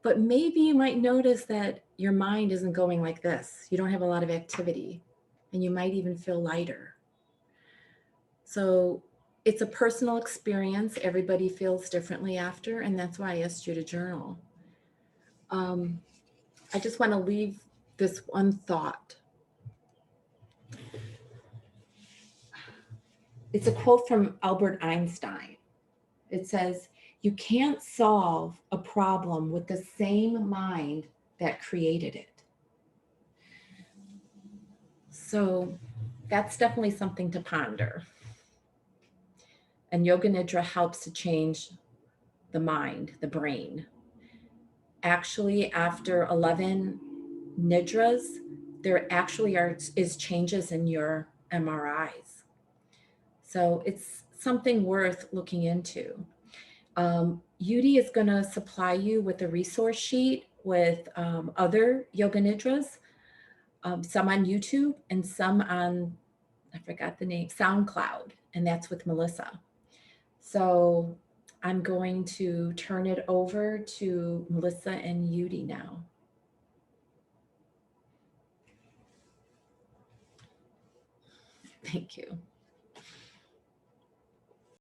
But maybe you might notice that your mind isn't going like this. You don't have a lot of activity, and you might even feel lighter. So it's a personal experience. Everybody feels differently after, and that's why I asked you to journal. I just want to leave this one thought. It's a quote from Albert Einstein. It says, "You can't solve a problem with the same mind that created it." So that's definitely something to ponder. And Yoga Nidra helps to change the mind, the brain. Actually, after 11 Nidras, there actually is changes in your MRIs. So it's something worth looking into. Yudi is going to supply you with a resource sheet with other Yoga Nidras, some on YouTube and some on, I forgot the name, SoundCloud, and that's with Melissa. So I'm going to turn it over to Melissa and Yudi now. Thank you.